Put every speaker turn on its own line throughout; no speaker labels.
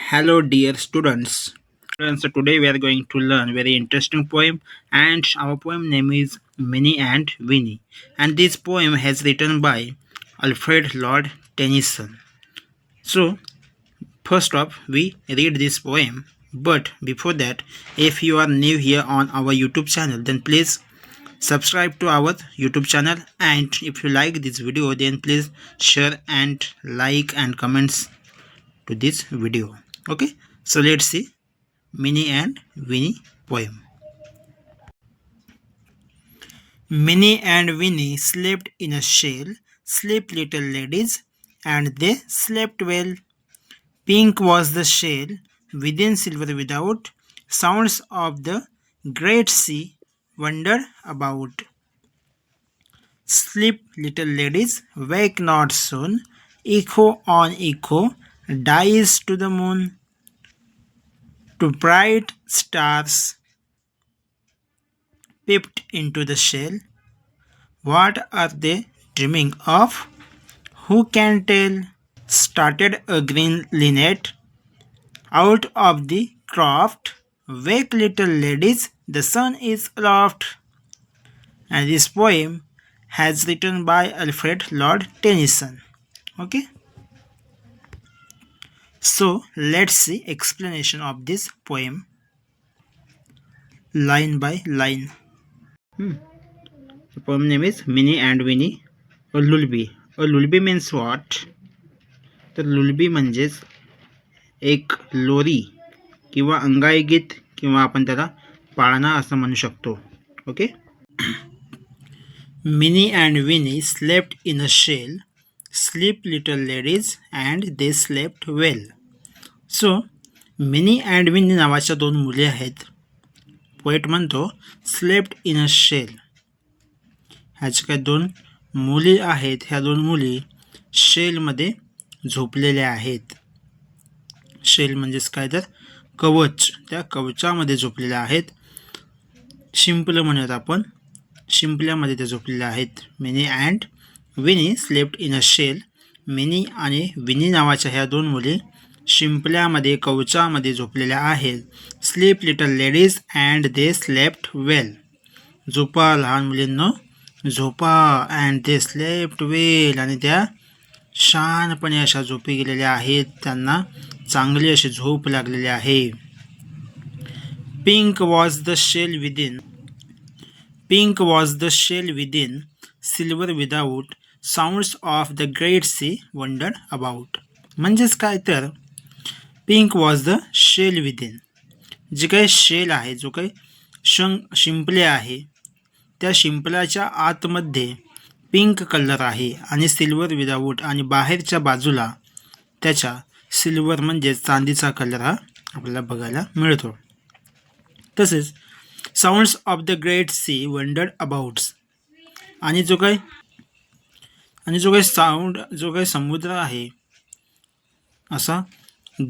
Hello, dear students. So today we are going to learn very interesting poem, and our poem name is Minnie and Winnie. And this poem has written by Alfred Lord Tennyson. So first off, we read this poem. But before that, if you are new here on our YouTube channel, then please subscribe to our YouTube channel. And if you like this video, then please share and like and comments to this video. Okay, so let's see Minnie and Winnie poem. Minnie and Winnie slept in a shell, sleep little ladies, and they slept well. Pink was the shell, within silver without, sounds of the great sea wandered about. Sleep little ladies, wake not soon, echo on echo, dies to the moon. To bright stars peeped into the shell. What are they dreaming of? Who can tell? Started a green linnet out of the croft. Wake little ladies, the sun is aloft. And this poem has written by Alfred Lord Tennyson. Okay. So let's see explanation of this poem line by line. The poem name is Minnie and Winnie, a lullaby. A lullaby means what? तर लुलबी म्हणजेच एक लोरी किंवा अंगाई गीत किंवा आपण त्याला पाळणा असं म्हणू शकतो. Okay. Minnie and Winnie slept in a shell, sleep little ladies and they slept well. So Minnie and Winnie नावाच्या दोन मुली आहेत. पोएट म्हणतो स्लेप्ट इन अ शेल. ह्याच्या काय दोन मुली आहेत. ह्या दोन मुली शेलमध्ये झोपलेल्या आहेत. शेल म्हणजेच काय तर कवच. त्या कवचामध्ये झोपलेल्या आहेत. शिंपलं म्हणत आपण. शिंपल्यामध्ये त्या झोपलेल्या आहेत. Minnie and Winnie slept in a shell. Minnie आणि विनी नावाच्या ह्या दोन मुली शिंपल्यामध्ये कवचामध्ये झोपलेल्या आहेत. Sleep little ladies and they slept well. झोपा लहान मुलींनो, झोपा. अँड दे स्लेप्ट वेल, आणि त्या शानपणे अशा झोपी गेलेल्या आहेत. त्यांना चांगली अशी झोप लागलेली आहे. Pink was the shell within. Pink was the shell within, silver without, sounds of the great sea wonder about. म्हणजेच काय तर pink was the shell within, जे काही शेल आहे, जो काही शिंपले आहे, त्या शिंपल्याच्या आतमध्ये पिंक कलर आहे आणि सिल्वर विदाऊट, आणि बाहेरच्या बाजूला त्याच्या सिल्वर म्हणजे चांदीचा कलर हा आपल्याला बघायला मिळतो. तसेच sounds of the great sea wondered abouts, आणि जो काही समुद्र आहे, असा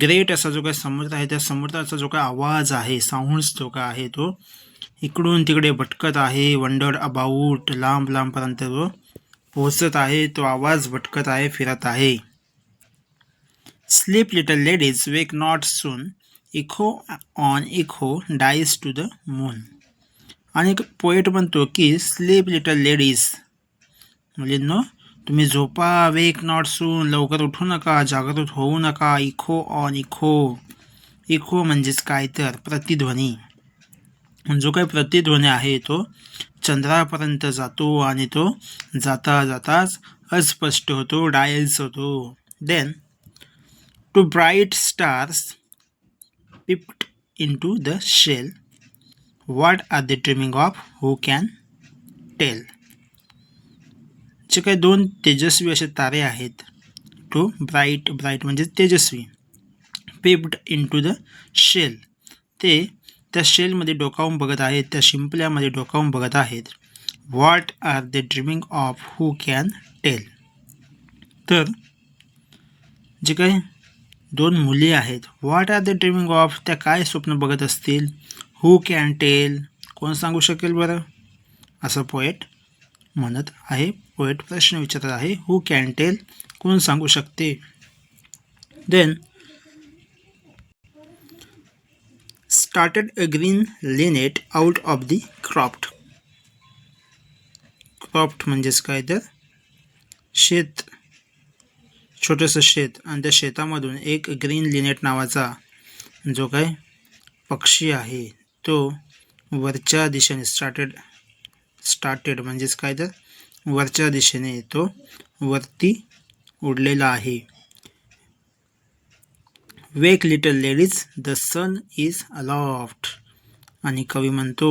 ग्रेट असा जो काही समुद्र आहे, त्या समुद्राचा जो काही आवाज आहे, साऊंड्स जो काय आहे, तो इकडून तिकडे भटकत आहे. वंडर्ड अबाउट, लांब लांबपर्यंत तो पोहोचत आहे. तो आवाज भटकत आहे, फिरत आहे. Sleep little ladies wake not soon, echo on echo dies to the moon. आणि पोएट म्हणतो की स्लीप लिटल लेडीज, मुलींनो तुम्ही झोपा. वेक नॉट सून, लवकर उठू नका, जागृत होऊ नका. इको ऑन इको, इको म्हणजेच काय तर प्रतिध्वनी. जो काही प्रतिध्वनी आहे तो चंद्रापर्यंत जातो आणि तो जाता जाताच अस्पष्ट होतो, डायल्स होतो. Then two bright stars peeped into the shell. What are they dreaming of, who can tell. जे काही दोन तेजस्वी असे तारे आहेत. टू ब्राईट, ब्राईट म्हणजे तेजस्वी. पिप्ड इन टू द शेल, ते त्या शेलमध्ये डोकावून बघत आहेत, त्या शिंपल्यामध्ये डोकावून बघत आहेत. What are they dreaming of, who can tell. तर जे काही दोन मुली आहेत, what are they dreaming of, त्या काय स्वप्न बघत असतील. हू कॅन टेल, कोण सांगू शकेल बरं, असं पोएट म्हणत आहे. पोएट प्रश्न विचारत आहे. हू कॅन टेल, कोण सांगू शकते. Then started a green linnet out of the croft. Croft म्हणजेच काय तर शेत, छोटंसं शेत, आणि त्या शेतामधून एक ग्रीन लिनेट नावाचा जो काय पक्षी आहे तो वरच्या दिशेने स्टार्टेड म्हणजेच काय तर वरच्या दिशेने तो वरती उडलेला आहे. Wake little ladies, the sun is aloft. आणि कवी म्हणतो,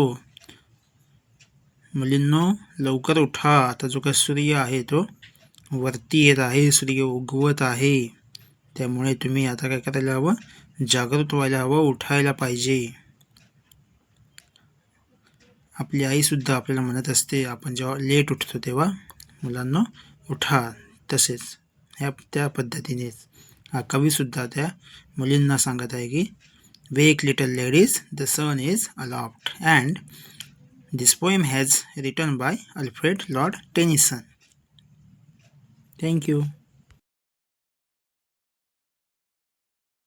मुलींनो लवकर उठा, आता जो काय सूर्य आहे तो वरती येत आहे, सूर्य उगवत आहे, त्यामुळे तुम्ही आता काय करायला हवं, जागृत व्हायला हवं, उठायला पाहिजे. आपली आईसुद्धा आपल्याला म्हणत असते, आपण जेव्हा लेट उठतो तेव्हा, मुलांना उठा. तसेच त्या पद्धतीनेच हा कवीसुद्धा त्या मुलींना सांगत आहे की wake little ladies, the sun is aloft. And this poem has written by Alfred Lord Tennyson. Thank you.